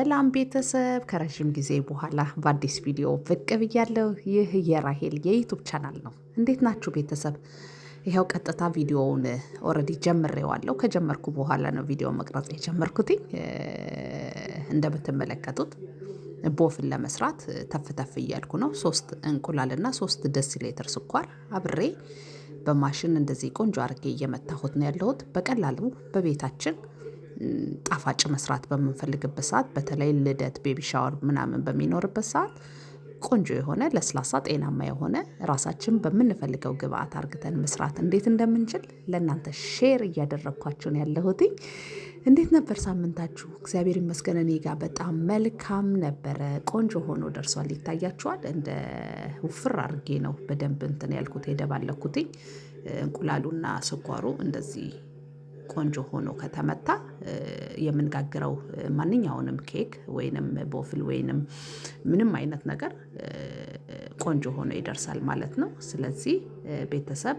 ሰላም ቤተሰብ፣ ከረዥም ጊዜ በኋላ በአዲስ ቪዲዮ ብቅ ብያለሁ። ይህ የራሄል የዩቱብ ቻናል ነው። እንዴት ናችሁ ቤተሰብ? ይኸው ቀጥታ ቪዲዮውን ኦልሬዲ ጀምሬዋለሁ። ከጀመርኩ በኋላ ነው ቪዲዮ መቅረጽ የጀመርኩትኝ። እንደምትመለከቱት ቦፍን ለመስራት ተፍ ተፍ እያልኩ ነው። 3 እንቁላልና 3 ደሲሌትር ስኳር አብሬ በማሽን እንደዚህ ቆንጆ አድርጌ እየመታሁት ነው ያለሁት። በቀላሉ በቤታችን ጣፋጭ መስራት በምንፈልግበት ሰዓት፣ በተለይ ልደት፣ ቤቢ ሻወር ምናምን በሚኖርበት ሰዓት ቆንጆ የሆነ ለስላሳ ጤናማ የሆነ ራሳችን በምንፈልገው ግብአት አርግተን መስራት እንዴት እንደምንችል ለእናንተ ሼር እያደረግኳችሁ ነው ያለሁት። እንዴት ነበር ሳምንታችሁ? እግዚአብሔር ይመስገን እኔ ጋር በጣም መልካም ነበረ። ቆንጆ ሆኖ ደርሷል። ይታያችኋል። እንደ ውፍር አርጌ ነው በደንብ እንትን ያልኩት የደባለኩት። እንቁላሉና ስኳሩ እንደዚህ ቆንጆ ሆኖ ከተመታ የምንጋግረው ማንኛውንም ኬክ ወይንም ቦፍል ወይንም ምንም አይነት ነገር ቆንጆ ሆኖ ይደርሳል ማለት ነው። ስለዚህ ቤተሰብ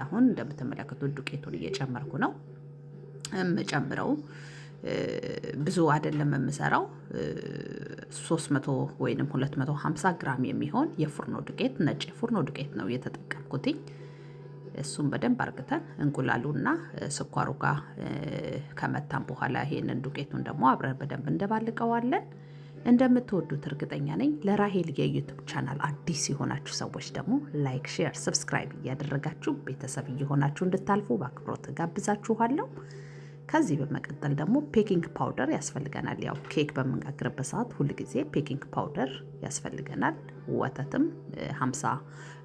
አሁን እንደምትመለከቱት ዱቄቱን እየጨመርኩ ነው። የምጨምረው ብዙ አይደለም የምሰራው 300 ወይንም 250 ግራም የሚሆን የፉርኖ ዱቄት፣ ነጭ የፉርኖ ዱቄት ነው የተጠቀምኩትኝ። እሱም በደንብ አርግተን እንቁላሉና ስኳሩ ጋር ከመታን በኋላ ይሄንን ዱቄቱን ደግሞ አብረን በደንብ እንደባልቀዋለን። እንደምትወዱት እርግጠኛ ነኝ። ለራሄል የዩቲዩብ ቻናል አዲስ የሆናችሁ ሰዎች ደግሞ ላይክ፣ ሼር፣ ሰብስክራይብ እያደረጋችሁ ቤተሰብ እየሆናችሁ እንድታልፉ በአክብሮት ጋብዛችኋለሁ። ከዚህ በመቀጠል ደግሞ ፔኪንግ ፓውደር ያስፈልገናል። ያው ኬክ በምንጋግርበት ሰዓት ሁል ጊዜ ፔኪንግ ፓውደር ያስፈልገናል። ወተትም 50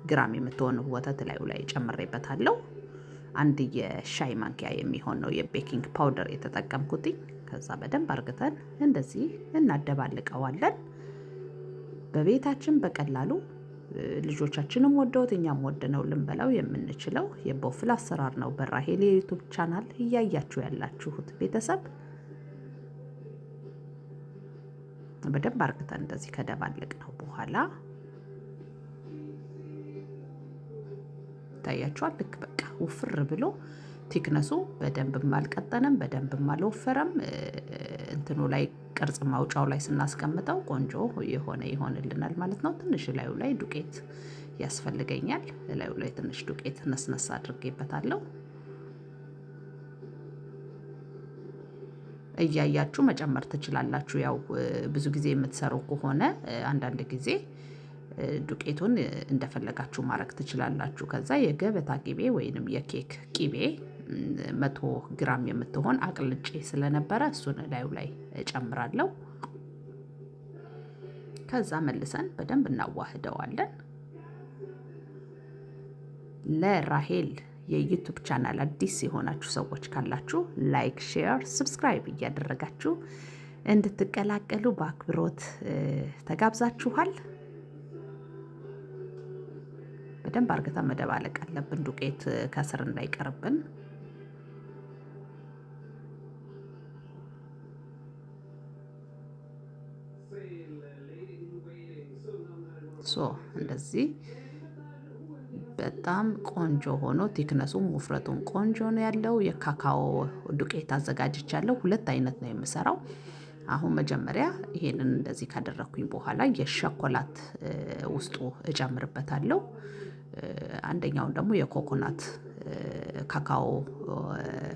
ግራም የምትሆን ወተት ላይ ጨምሬበታለሁ። አንድ የሻይ ማንኪያ የሚሆን ነው የቤኪንግ ፓውደር የተጠቀምኩት። ከዛ በደንብ አርግተን እንደዚህ እናደባልቀዋለን። በቤታችን በቀላሉ ልጆቻችንም ወደውት እኛም ወደነው ልንበላው የምንችለው የቦፍል አሰራር ነው። በራሄል የዩቲዩብ ቻናል እያያችሁ ያላችሁት ቤተሰብ በደንብ አርግተን እንደዚህ ከደባለቅ ነው በኋላ ታያችኋል። ልክ በቃ ውፍር ብሎ ቲክነሱ በደንብም አልቀጠነም፣ በደንብም አልወፈረም። እንትኑ ላይ ቅርጽ ማውጫው ላይ ስናስቀምጠው ቆንጆ የሆነ ይሆንልናል ማለት ነው። ትንሽ ላዩ ላይ ዱቄት ያስፈልገኛል። ላዩ ላይ ትንሽ ዱቄት ነስነስ አድርጌበታለሁ። እያያችሁ መጨመር ትችላላችሁ። ያው ብዙ ጊዜ የምትሰሩ ከሆነ አንዳንድ ጊዜ ዱቄቱን እንደፈለጋችሁ ማድረግ ትችላላችሁ። ከዛ የገበታ ቂቤ ወይንም የኬክ ቂቤ 100 ግራም የምትሆን አቅልጬ ስለነበረ እሱን ላዩ ላይ እጨምራለሁ። ከዛ መልሰን በደንብ እናዋህደዋለን። ለራሄል የዩቲዩብ ቻናል አዲስ የሆናችሁ ሰዎች ካላችሁ ላይክ፣ ሼር፣ ሰብስክራይብ እያደረጋችሁ እንድትቀላቀሉ በአክብሮት ተጋብዛችኋል። በደንብ አርግተን መደባለቅ አለብን፣ ዱቄት ከስር እንዳይቀርብን። እንደዚህ በጣም ቆንጆ ሆኖ ቲክነሱም ውፍረቱም ቆንጆ ነው ያለው። የካካኦ ዱቄት አዘጋጅቻለሁ። 2 አይነት ነው የምሰራው። አሁን መጀመሪያ ይሄንን እንደዚህ ካደረኩኝ በኋላ የሸኮላት ውስጡ እጨምርበታለሁ። አንደኛውን ደግሞ የኮኮናት ካካኦ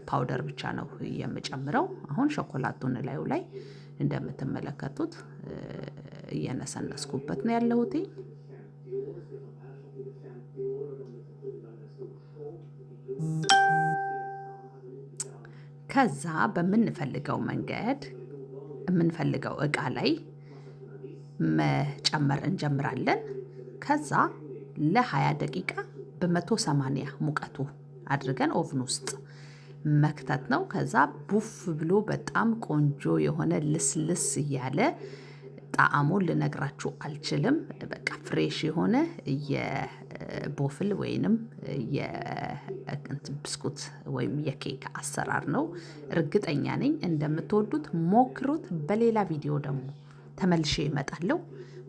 ፓውደር ብቻ ነው የምጨምረው። አሁን ሸኮላቱን ላዩ ላይ እንደምትመለከቱት እየነሰነስኩበት ነው ያለሁት። ከዛ በምንፈልገው መንገድ የምንፈልገው እቃ ላይ መጨመር እንጀምራለን። ከዛ ለ20 ደቂቃ በ180 ሙቀቱ አድርገን ኦቭን ውስጥ መክተት ነው። ከዛ ቡፍ ብሎ በጣም ቆንጆ የሆነ ልስልስ እያለ ጣዕሙን ልነግራችሁ አልችልም። በቃ ፍሬሽ የሆነ የቦፍል ወይንም የብስኩት ወይም የኬክ አሰራር ነው። እርግጠኛ ነኝ እንደምትወዱት። ሞክሩት። በሌላ ቪዲዮ ደግሞ ተመልሼ እመጣለሁ።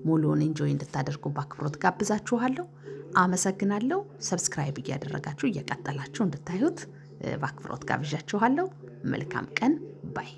ሙሉውን ኢንጆይ እንድታደርጉ በአክብሮት ጋብዛችኋለሁ። አመሰግናለሁ። ሰብስክራይብ እያደረጋችሁ እየቀጠላችሁ እንድታዩት በአክብሮት ጋብዣችኋለሁ። መልካም ቀን ባይ